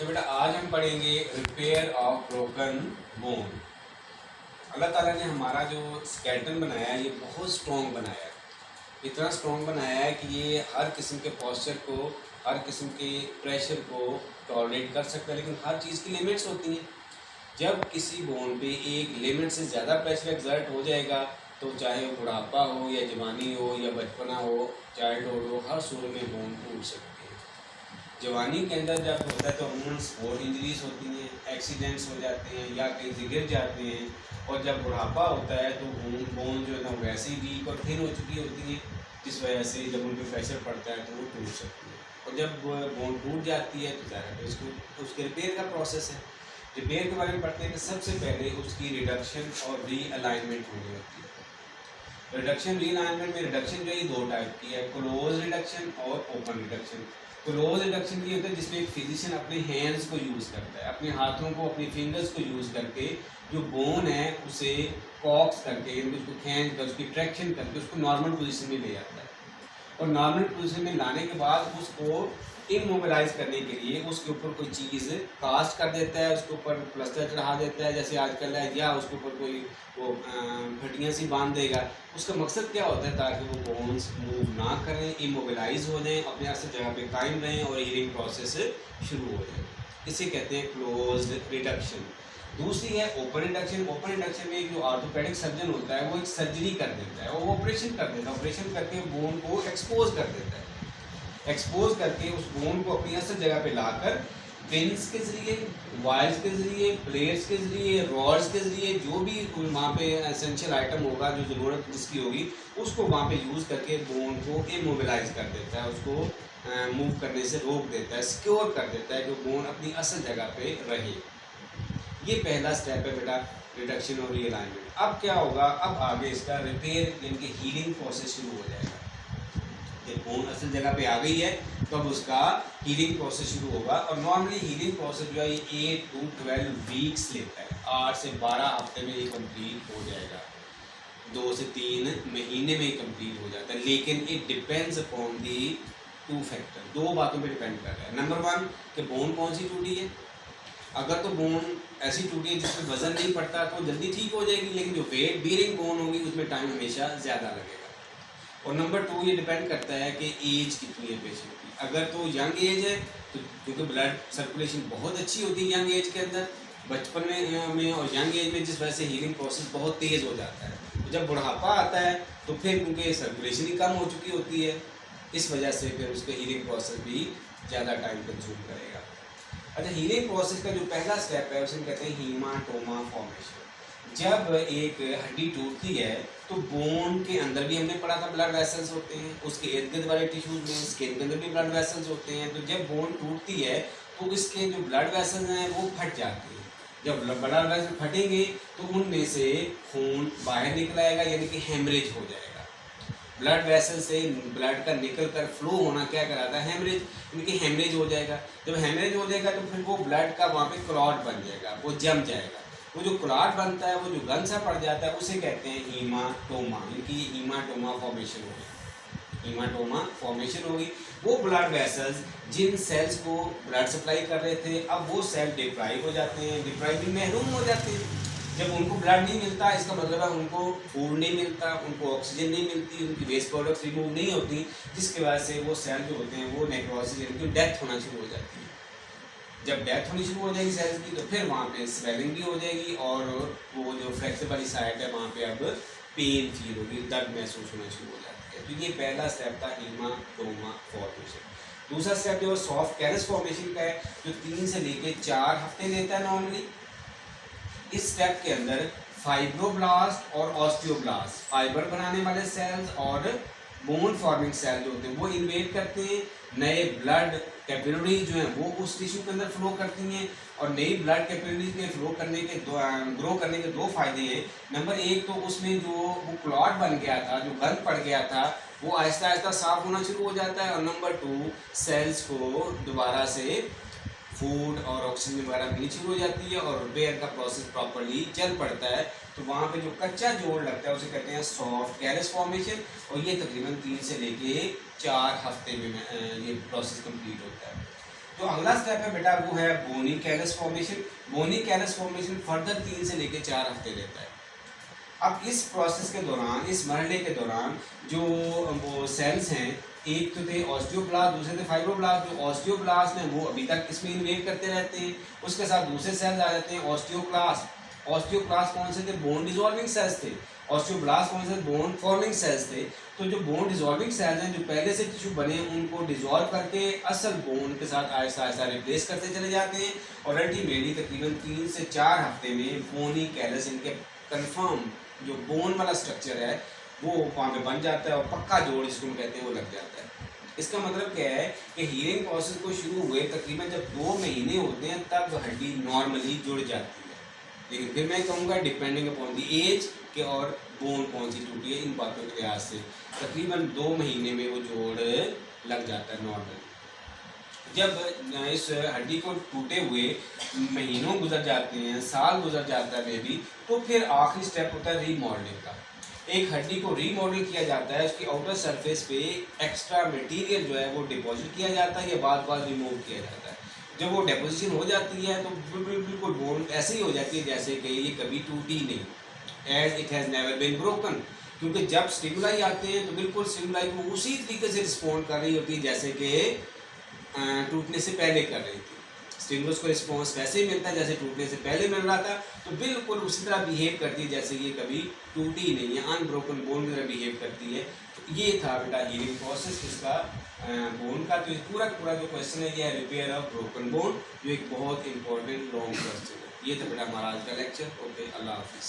तो बेटा आज हम पढ़ेंगे रिपेयर ऑफ ब्रोकन बोन। अल्लाह ताला ने हमारा जो स्केलेटन बनाया है ये बहुत स्ट्रॉन्ग बनाया है। इतना स्ट्रॉन्ग बनाया है कि ये हर किस्म के पॉस्चर को, हर किस्म के प्रेशर को टॉलरेट कर सकता है, लेकिन हर चीज़ की लिमिट्स होती हैं। जब किसी बोन पे एक लिमिट से ज़्यादा प्रेशर एक्सर्ट हो जाएगा तो चाहे वो बुढ़ापा हो या जवानी हो या बचपना हो, चाइल्डहुड हो, हर सूरत में बोन टूट सकती है। जवानी के अंदर जब होता है तो अमूमन स्पोर्ट इंजरीज होती हैं, एक्सीडेंट्स हो जाते हैं या कहीं से गिर जाते हैं, और जब बुढ़ापा होता है तो बोन जो है ना वैसे ही वीक और थिन हो चुकी होती है, जिस वजह से जब उन पर प्रेशर पड़ता है तो वो टूट सकती है। और जब बोन टूट जाती है तो ज़्यादा तो इसको उसके रिपेयर का प्रोसेस है। रिपेयर के बारे में पढ़ते हैं कि सबसे पहले उसकी रिडक्शन और रीअलाइनमेंट होनी होती है। रिडक्शन रीअलाइनमेंट में रिडक्शन जो है दो टाइप की है, क्लोज रिडक्शन और ओपन रिडक्शन। क्लोज रिडक्शन ये होता है जिसमें एक फिजिशियन अपने हैंड्स को यूज़ करता है, अपने हाथों को, अपने फिंगर्स को यूज़ करके जो बोन है उसे कॉक्स करके, उसको खींच कर, उसकी ट्रैक्शन करके उसको नॉर्मल पोजीशन में ले जाता है। और नॉर्मल पोजीशन में लाने के बाद उसको इमोबिलाइज करने के लिए उसके ऊपर कोई चीज़ कास्ट कर देता है, उसके ऊपर प्लास्टर चढ़ा देता है जैसे आजकल है, या उसके ऊपर कोई वो फटियाँ सी बांध देगा। उसका मकसद क्या होता है? ताकि वो बोन्स मूव ना करें, इमोबिलाइज हो जाएं, अपने असल जगह पे कायम रहें और हीलिंग प्रोसेस शुरू हो जाए। इसे कहते हैं क्लोज रिडक्शन। दूसरी है ओपन रिडक्शन। ओपन रिडक्शन में एक जो ऑर्थोपेडिक सर्जन होता है वो एक सर्जरी कर देता है, वो ऑपरेशन कर देता है, ऑपरेशन करके बोन को एक्सपोज कर देता है। एक्सपोज करके उस बोन को अपनी असल जगह पे लाकर पिन्स के ज़रिए, वायर्स के ज़रिए, प्लेट्स के ज़रिए, रॉड्स के ज़रिए, जो भी वहाँ पे एसेंशियल आइटम होगा जो ज़रूरत जिसकी होगी उसको वहाँ पे यूज़ करके बोन को इमोबिलाइज कर देता है, उसको मूव करने से रोक देता है, सिक्योर कर देता है कि बोन अपनी असल जगह पे रहे। ये पहला स्टेप है बेटा, रिडक्शन और रीअलाइनमेंट। अब क्या होगा? अब आगे इसका रिपेयर यानी कि हीलिंग प्रोसेस शुरू हो जाएगा। जब बोन असल जगह पे आ गई है तो अब उसका हीलिंग प्रोसेस शुरू होगा। और नॉर्मली हीलिंग प्रोसेस जो है ये 8 to 12 वीक्स लेता है, 8 से 12 हफ्ते में ये कंप्लीट हो जाएगा, 2 से 3 महीने में ये कंप्लीट हो जाता है। लेकिन it depends upon the 2 factor, 2 बातों पे डिपेंड कर रहा है। नंबर 1 कि बोन कौन सी टूटी है। अगर तो बोन ऐसी टूटी है जिसमें वजन नहीं पड़ता तो जल्दी ठीक हो जाएगी, लेकिन जो वेट बीयरिंग बोन होगी उसमें टाइम हमेशा ज़्यादा लगेगा। और नंबर 2 ये डिपेंड करता है कि एज कितनी है पेशेंट की। अगर तो यंग एज है तो क्योंकि ब्लड सर्कुलेशन बहुत अच्छी होती है यंग एज के अंदर, बचपन में और यंग एज में, जिस वजह से हीलिंग प्रोसेस बहुत तेज़ हो जाता है। तो जब बुढ़ापा आता है तो फिर क्योंकि सर्कुलेशन ही कम हो चुकी होती है, इस वजह से फिर उसका हीलिंग प्रोसेस भी ज़्यादा टाइम कंज्यूम करेगा। अच्छा, हीलिंग प्रोसेस का जो पहला स्टेप है उसे कहते हैं हीमाटोमा फॉर्मेशन। जब एक हड्डी टूटती है तो बोन के अंदर भी हमने पढ़ा था ब्लड वेसल्स होते हैं, उसके इर्द गिर्द वाले टिश्यूज में, स्किन के अंदर भी ब्लड वेसल्स होते हैं। तो जब बोन टूटती है तो इसके जो ब्लड वेसल्स हैं वो फट जाते हैं। जब ब्लड वेसल फटेंगे तो उनमें से खून बाहर निकल आएगा, यानी कि हेमरेज हो जाएगा। ब्लड वेसल से ब्लड का निकल कर फ्लो होना क्या कराता है? हेमरेज, यानी कि हेमरेज हो जाएगा। जब हेमरेज हो जाएगा तो फिर वो ब्लड का वहाँ पे क्लॉट बन जाएगा, वो जम जाएगा। वो जो क्लॉट बनता है, वो जो गन सा पड़ जाता है, उसे कहते हैं हीमाटोमा, यानी कि हीमाटोमा फॉर्मेशन होगी। हीमाटोमा फॉर्मेशन होगी। वो ब्लड वेसल्स जिन सेल्स को ब्लड सप्लाई कर रहे थे, अब वो सेल डिप्राइव हो जाते हैं, डिप्राइविंग महरूम हो जाते हैं। जब उनको ब्लड नहीं मिलता, इसका मतलब है उनको फूड नहीं मिलता, उनको ऑक्सीजन नहीं मिलती, उनकी वेस्ट प्रोडक्ट्स रिमूव नहीं होती, जिसकी वजह से वो सेल जो होते हैं वो नेक्रोसिस यानी कि डेथ होना शुरू हो जाती है। जब डेथ होनी शुरू हो जाएगी सेल्स की तो फिर वहाँ पे स्वेलिंग भी हो जाएगी, और वो जो फ्रैक्चर वाली साइड है वहाँ पे अब पेन फील होगी, दर्द महसूस होना शुरू हो जाती है। तो ये पहला स्टेप था हीमाटोमा फॉर्मेशन। दूसरा स्टेप जो सॉफ्ट कैलस फॉर्मेशन का है, जो 3 से लेके 4 हफ्ते लेता है नॉर्मली। इस स्टेप के अंदर फाइब्रोब्लास्ट और ऑस्टियोब्लास्ट, फाइबर बनाने वाले सेल्स और बोन फॉर्मिंग सेल जो होते हैं वो इन्वेट करते हैं। नए ब्लड कैपिलरीज जो हैं वो उस टिश्यू के अंदर फ्लो करती हैं, और नई ब्लड कैपिलरीज के फ्लो करने के ग्रो करने के 2 फायदे हैं। नंबर 1 तो उसमें जो वो क्लॉट बन गया था, जो गंद पड़ गया था, वो आहिस्ता आहिस्ता साफ होना शुरू हो जाता है। और नंबर 2 सेल्स को दोबारा से फूड और ऑक्सीजन वगैरह मिलनी शुरू हो जाती है और रिपेयर का प्रोसेस प्रॉपरली चल पड़ता है। तो वहाँ पे जो कच्चा जोड़ लगता है उसे कहते हैं सॉफ्ट कैलस फॉर्मेशन, और ये तकरीबन 3 से लेके 4 हफ्ते में ये प्रोसेस कंप्लीट होता है। तो अगला स्टेप है बेटा वो है बोनी कैलस फॉर्मेशन। बोनी कैलस फॉर्मेशन फर्दर 3 से लेकर 4 हफ्ते रहता है। अब इस प्रोसेस के दौरान, इस मरहले के दौरान जो वो सेल्स हैं, एक तो थे ऑस्टियोब्लास्ट, दूसरे थे फाइब्रोब्लास्ट। जो ऑस्टियोब्लास्ट हैं वो अभी तक इसमें इन्वेट करते रहते हैं, उसके साथ दूसरे सेल्स आ जाते हैं ऑस्टियोक्लास्ट। ऑस्टियोक्लास्ट कौन से थे? बोन डिजॉल्विंग सेल्स थे। ऑस्टियोब्लास्ट कौन से? बोन फॉर्मिंग सेल्स थे। तो जो बोन डिजॉल्विंग सेल्स हैं, जो पहले से टिश्यू बने उनको डिजॉल्व करके असल बोन के साथ आहिस्ता आहिस्ता रिप्लेस करते चले जाते हैं और अल्टीमेटली तकरीबन 3 से 4 हफ्ते में बोनी कैलस इनके कंफर्म जो बोन वाला स्ट्रक्चर है वो वहाँ पे बन जाता है और पक्का जोड़ जिसको हम कहते हैं वो लग जाता है। इसका मतलब क्या है कि हीलिंग प्रोसेस को शुरू हुए तकरीबन जब 2 महीने होते हैं तब हड्डी नॉर्मली जुड़ जाती है। लेकिन फिर मैं कहूँगा डिपेंडिंग अपॉन दी एज के और बोन कौन सी टूटी है, इन बातों के लिहाज से तकरीबन 2 महीने में वो जोड़ लग जाता है नॉर्मली। जब इस हड्डी को टूटे हुए महीनों गुजर जाते हैं, साल गुजर जाता है बेबी, तो फिर आखिरी स्टेप होता है रीमॉडलिंग का। एक हड्डी को रीमॉडल किया जाता है, उसकी आउटर सरफेस पे एक्स्ट्रा मटेरियल जो है वो डिपॉजिट किया जाता है या बाद बाद रिमूव किया जाता है। जब वो डिपोजिशन हो जाती है तो बिल्कुल बोन ऐसे ही हो जाती है जैसे कि ये कभी टूटी नहीं, as it has never been broken. क्योंकि जब स्टिमुलाई आते हैं तो बिल्कुल स्टिमुलाई को उसी तरीके से रिस्पॉन्ड कर रही होती है जैसे कि टूटने से पहले कर रही थी। स्टिमुलस को रिस्पॉन्स वैसे ही मिलता है जैसे टूटने से पहले मिल रहा था, तो बिल्कुल उसी तरह बिहेव करती है जैसे ये कभी टूटी ही नहीं है, अनब्रोकन बोन की तरह बिहेव करती है। तो ये था बेटा हीलिंग प्रोसेस इसका बोन का। तो पूरा जो क्वेश्चन है ये है रिपेयर ऑफ ब्रोकन बोन, जो एक बहुत इंपॉर्टेंट लॉन्ग क्वेश्चन है। ये था बेटा हमारा आज का लेक्चर। ओके, अल्लाह हाफिज़।